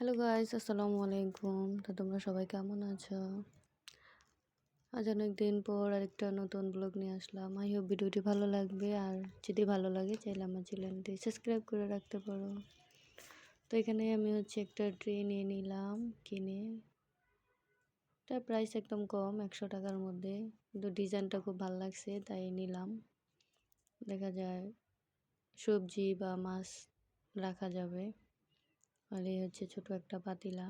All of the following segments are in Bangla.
হ্যালো গাইস, আসসালামু আলাইকুম। তো তোমরা সবাই কেমন আছো? আজ অনেক দিন পর আরেকটা নতুন ব্লগ নিয়ে আসলাম। আই হোপ ভিডিওটি ভালো লাগবে, আর যদি ভালো লাগে চাইলে আমার চ্যানেলটি সাবস্ক্রাইব করে রাখতে পারো। তো এখানে আমি একটা ট্রে নিয়ে নিলাম কিনে। তার প্রাইস একদম কম, 100 টাকার মধ্যে, কিন্তু ডিজাইনটা খুব ভালো লাগছে তাই নিলাম। দেখা যায় সবজি বা মাছ রাখা যাবে। আর এই ছোট একটা পাতিলা।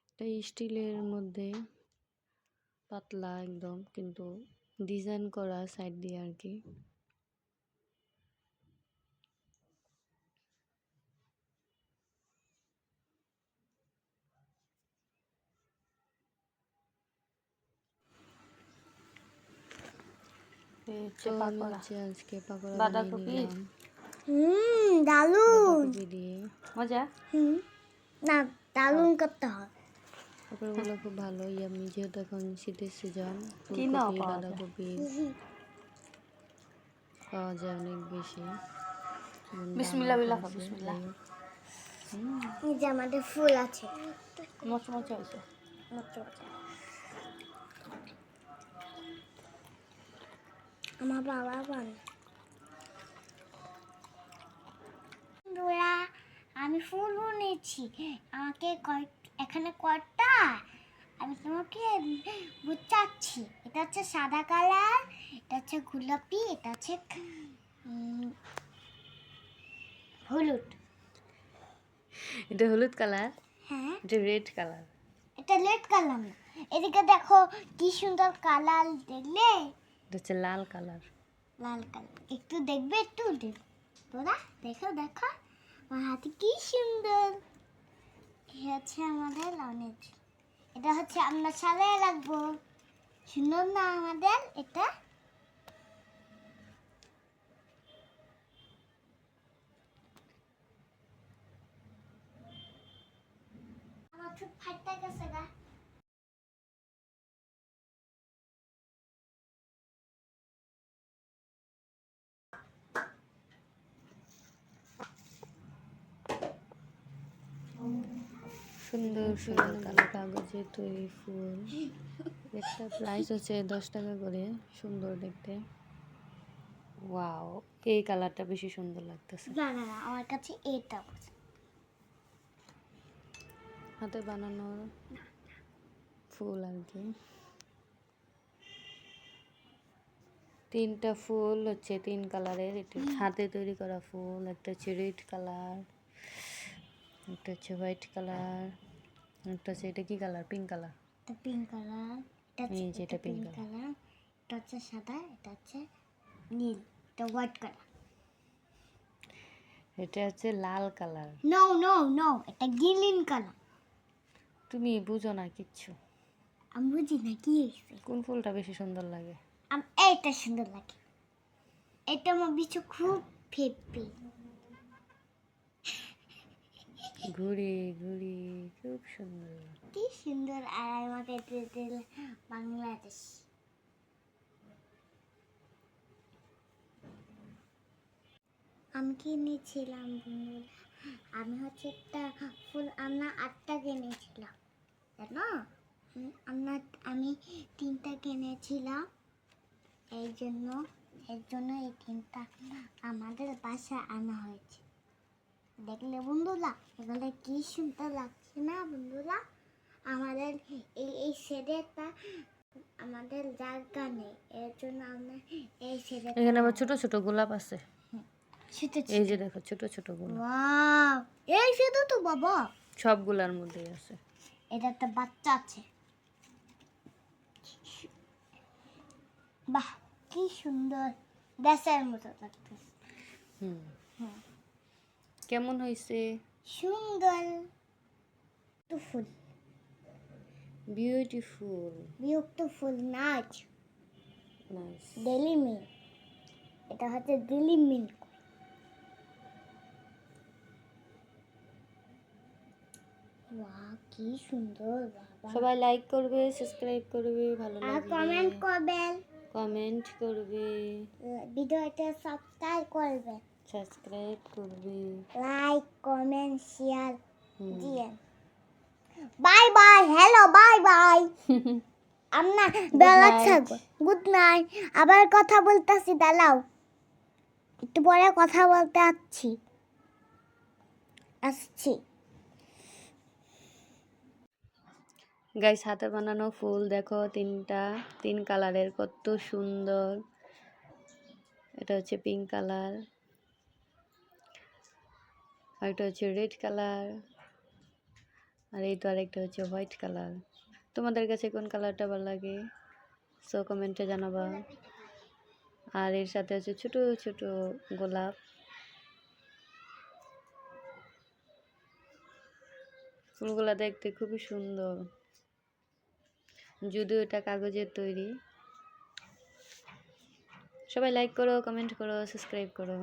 এটা স্টিলের মধ্যে, পাতলা একদম, কিন্তু ডিজাইন করা সাইড দিয়ে আর কি। তো আমি আজকে পাকোড়া বানিয়ে নিলাম বাঁধাকপি দিয়ে। মজা না, দারুণ করতে হয়। পাকোড়াগুলো খুব ভালো ইয়ামি, যেহেতু এখন শীতের সিজন, কিনাও ফুলকপি পাওয়া যায়। বাঁধাকপি পাওয়া যায় অনেক বেশি। বিসমিল্লাহ বিল্লাহ বিসমিল্লাহ। এই যে আমাদের ফুল আছে, মচমচে হয়েছে। আমার বাবা বানায়। আমি ফুল বানিয়েছি। আমাকে এখানে কয়টা আমি তোমাকে বুঝাচ্ছি। এটা হচ্ছে সাদা কালার, এটা হচ্ছে গোলাপি, এটা হচ্ছে হলুদ। এটা হলুদ কালার, হ্যাঁ, এটা রেড কালার। এটা রেড কালার না। এদিকে দেখো কি সুন্দর কালার, দেখলে? এটা হচ্ছে লাল কালার। লাল কালার একটু দেখবে, একটু তোরা দেখো দেখো আমার হাতে কি সুন্দর। এই হচ্ছে আমাদের লনেজ। এটা হচ্ছে আমরা সাজায় রাখবো। সুন্দর না আমাদের এটা? আমার খুব ফাটা গেছে গা। সুন্দর সুন্দর কালো কাগজে তৈরি ফুল। একটা প্রাইস হচ্ছে 10 টাকা করে। সুন্দর দেখতে। ওয়াও, এই কালারটা বেশি সুন্দর লাগতেছে। না না না, আমার কাছে এটা হাতে বানানো ফুল আর কি। 3টা ফুল 3 কালারের। এটা হাতে তৈরি করা ফুল। একটা হচ্ছে রেড কালার, একটা হচ্ছে হোয়াইট কালার, একটা হচ্ছে এটা কি কালার, পিঙ্ক কালার। এটা পিঙ্ক কালার, এই যে এটা পিঙ্ক কালার। কালার, এটা হচ্ছে সাদা, এটা হচ্ছে নীল, এটা হোয়াইট কালার। এটা হচ্ছে লাল কালার। নো নো নো, এটা গ্রিন কালার। তুমি বুঝো না কিচ্ছু। আমি বুঝি না কি হয়েছে। কোন ফুলটা বেশি সুন্দর লাগে? এইটা সুন্দর লাগে। এটা আমার বিচু খুব ফেপি। ঘুরি ঘুরি, খুব সুন্দর। কি সুন্দর। আর আমাকে দিল বাংলাদেশ। আমি কিনেছিলাম বন্ধুরা, আমি একটা ফুল আমরা 8টা কিনেছিলাম, জানো? আমি 3টা কিনেছিলাম। এর জন্য এই 3টা আমাদের বাসায় আনা হয়েছে। দেখলে বন্ধুরা, এগুলো কি সুন্দর লাগছে না বন্ধুরা? আমাদের এই সেটেরটা আমাদের জায়গা নেই, এর জন্য আমরা এই সেটের। এখানে আবার ছোট ছোট গোলাপ আছে। এই যে দেখো ছোট ছোট গোলাপ। ওয়াও, এই সেটা তো বাবা সবগুলার মধ্যেই আছে। এটা একটা বাচ্চা আছে। বাহ, কি সুন্দর, দেশের মতো লাগতেছে। কেমন হয়েছে? সুন্দর, ফুল, বিউটিফুল, বিউটিফুল, নাচ, নাইস। Daily milk. এটা হচ্ছে ডেলি মিল্ক। ওয়াও, কি সুন্দর বাবা। সবাই লাইক করবে, সাবস্ক্রাইব করবে, ভালো আর লাগবে। কমেন্ট করবেন। কমেন্ট করবে, ভিডিওটা সাবস্ক্রাইব করবে, সাবস্ক্রাইব করবে, লাইক কমেন্ট শেয়ার হুম। দিয়ে bye bye hello bye bye আমরা বেলা night. থাকবো গুড নাইট আবার কথা বলতেছি দাঁড়াও একটু পরে কথা বলতে আসছি গাইস হাতে বানানো ফুল দেখো, তিন কালারের, কত সুন্দর। এটা হচ্ছে পিঙ্ক কালার, আর এটা হচ্ছে রেড কালার, আর এই তো আরেকটা হচ্ছে হোয়াইট কালার। তোমাদের কাছে কোন কালারটা ভালো লাগে সো কমেন্টে জানাবা। আর এর সাথে হচ্ছে ছোট ছোট গোলাপ। ফুলগুলা দেখতে খুবই সুন্দর, যদিও এটা কাগজের তৈরি। সবাই লাইক করো, কমেন্ট করো, সাবস্ক্রাইব করো।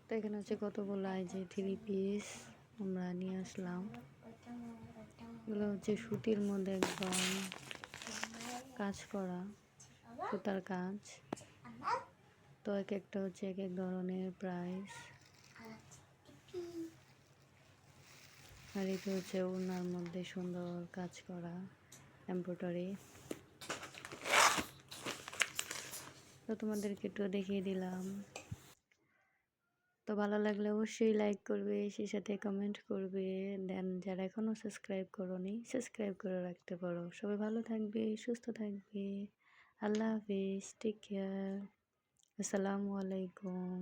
তো এখানে হচ্ছে কতগুলো এই যে 3 পিস আমরা নিয়ে আসলাম। এগুলো হচ্ছে সুতির মধ্যে একদম কাজ করা, সুতার কাজ। তো এক একটা হচ্ছে এক এক ধরনের প্রাইস। আর এটা হচ্ছে ওড়নার মধ্যে সুন্দর কাজ করা এমব্রয়ডারি। তো তোমাদেরকে একটু দেখিয়ে দিলাম। তো ভালো লাগলে অবশ্যই লাইক করবে, সেই সাথে কমেন্ট করবে। দেন যারা এখনও সাবস্ক্রাইব করোনি, সাবস্ক্রাইব করে রাখতে পারো। সবাই ভালো থাকবে, সুস্থ থাকবে। আল্লাহ হাফিজ, টেক কেয়ার, আসসালামু আলাইকুম।